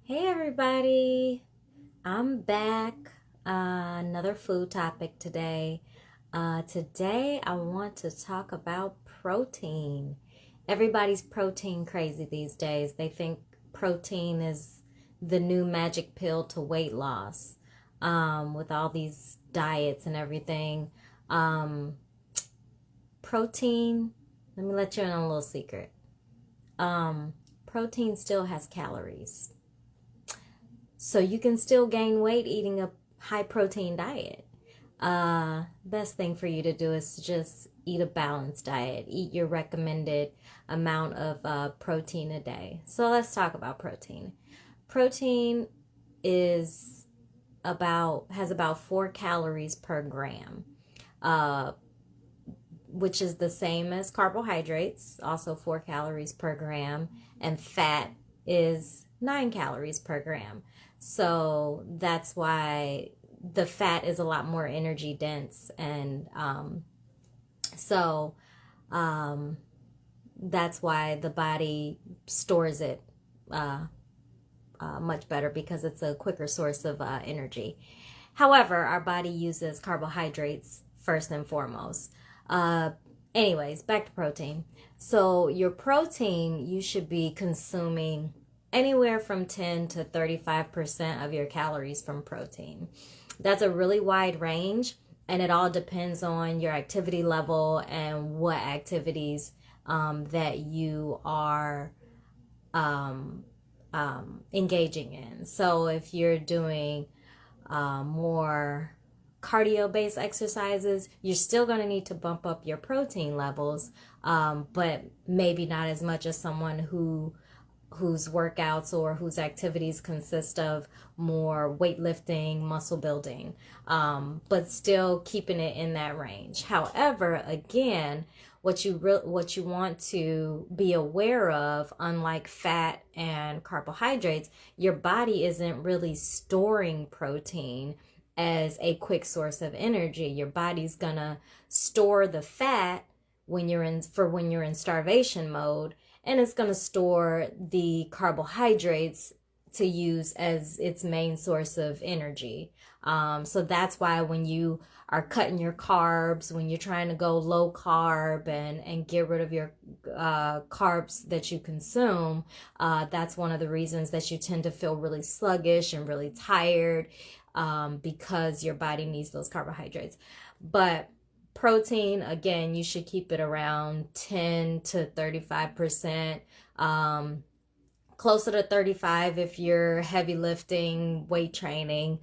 Hey everybody, I'm back. Another food topic today. Today I want to talk about protein. Everybody's protein crazy these days. They think protein is the new magic pill to weight loss. With all these diets and everything. Um, Protein, let me let you in on a little secret. Um, Protein still has calories. So you can still gain weight eating a high protein diet. Best thing for you to do is to just eat a balanced diet. Eat your recommended amount of protein a day. So let's talk about protein. Protein is has about 4 calories per gram, uh, which is the same as carbohydrates, also 4 calories per gram, and fat is 9 calories per gram. So that's why the fat is a lot more energy dense, and so um, that's why the body stores it uh, much better because it's a quicker source of energy. However, our body uses carbohydrates first and foremost. Uh, Anyways, back to protein. So, your protein, you should be consuming anywhere from 10 to 35% of your calories from protein. That's a really wide range, and it all depends on your activity level and what activities that you are um, engaging in. So, if you're doing more cardio based exercises, you're still going to need to bump up your protein levels, but maybe not as much as someone whose workouts or whose activities consist of more weightlifting, muscle building, but still keeping it in that range. However, again, what you want to be aware of, unlike fat and carbohydrates, your body isn't really storing protein as a quick source of energy. Your body's gonna store the fat when you're in starvation mode, and it's going to store the carbohydrates to use as its main source of energy. So that's why when you are cutting your carbs, when you're trying to go low carb and get rid of your carbs that you consume, that's one of the reasons that you tend to feel really sluggish and really tired, because your body needs those carbohydrates. But protein, again, you should keep it around 10 to 35%, closer to 35 if you're heavy lifting, weight training,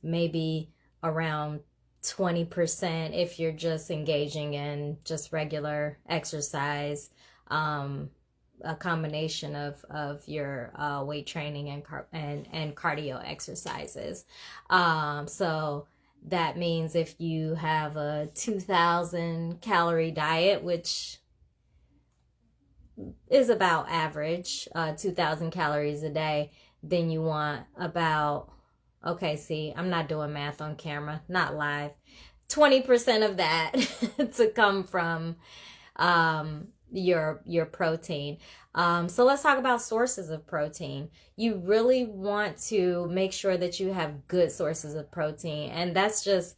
maybe around 20% if you're just engaging in just regular exercise, a combination of your weight training and cardio exercises. So that means if you have a 2,000 calorie diet, which is about average, 2,000 calories a day, then you want about, okay, see, I'm not doing math on camera, not live, 20% of that to come from your protein. So let's talk about sources of protein. You really want to make sure that you have good sources of protein, and that's just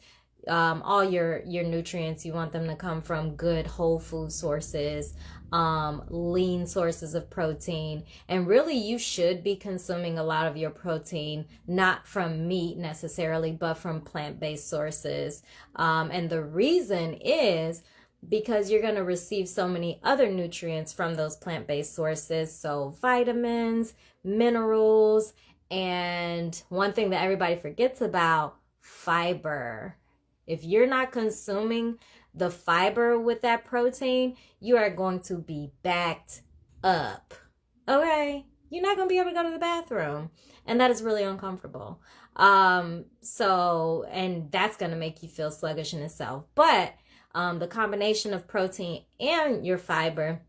all your nutrients. You want them to come from good whole food sources, lean sources of protein, and really you should be consuming a lot of your protein not from meat necessarily, but from plant-based sources. And the reason is because you're going to receive so many other nutrients from those plant-based sources. So vitamins, minerals, and one thing that everybody forgets about, fiber. If you're not consuming the fiber with that protein, you are going to be backed up. Okay? You're not going to be able to go to the bathroom. And that is really uncomfortable. And that's going to make you feel sluggish in itself. But the combination of protein and your fiber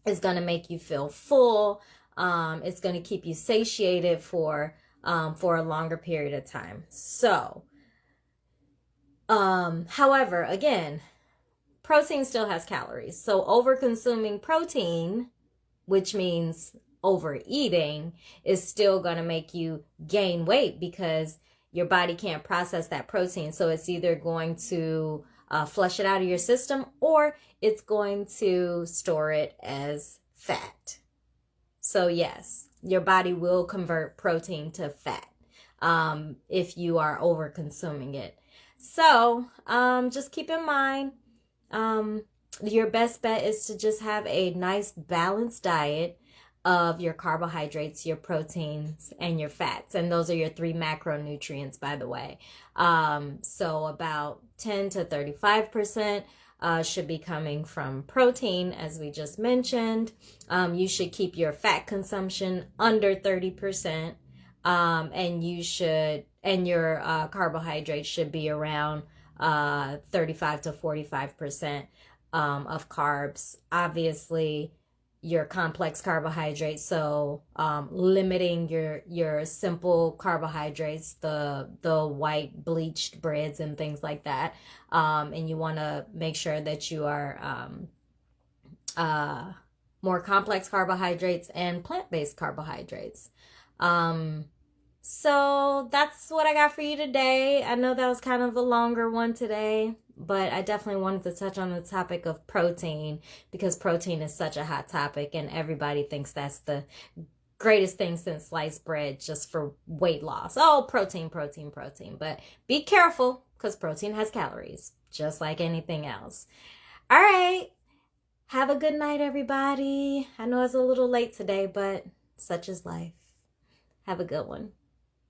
is going to make you feel full. It's going to keep you satiated for a longer period of time. So, however, again, protein still has calories. So over consuming protein, which means overeating is still going to make you gain weight because your body can't process that protein. So it's either going to flush it out of your system, or it's going to store it as fat. So yes, your body will convert protein to fat if you are over consuming it. So just keep in mind, your best bet is to just have a nice balanced diet of your carbohydrates, your proteins, and your fats. And those are your 3 macronutrients, by the way. So about 10 to 35% should be coming from protein, as we just mentioned. You should keep your fat consumption under 30%. And your carbohydrates should be around 35 to 45% of carbs. Obviously, your complex carbohydrates, so limiting your simple carbohydrates, the white bleached breads and things like that, and you want to make sure that you are more complex carbohydrates and plant-based carbohydrates. So that's what I got for you today. I know that was kind of a longer one today, but I definitely wanted to touch on the topic of protein because protein is such a hot topic and everybody thinks that's the greatest thing since sliced bread just for weight loss. Oh, protein, protein, protein. But be careful because protein has calories, just like anything else. All right. Have a good night, everybody. I know it's a little late today, but such is life. Have a good one.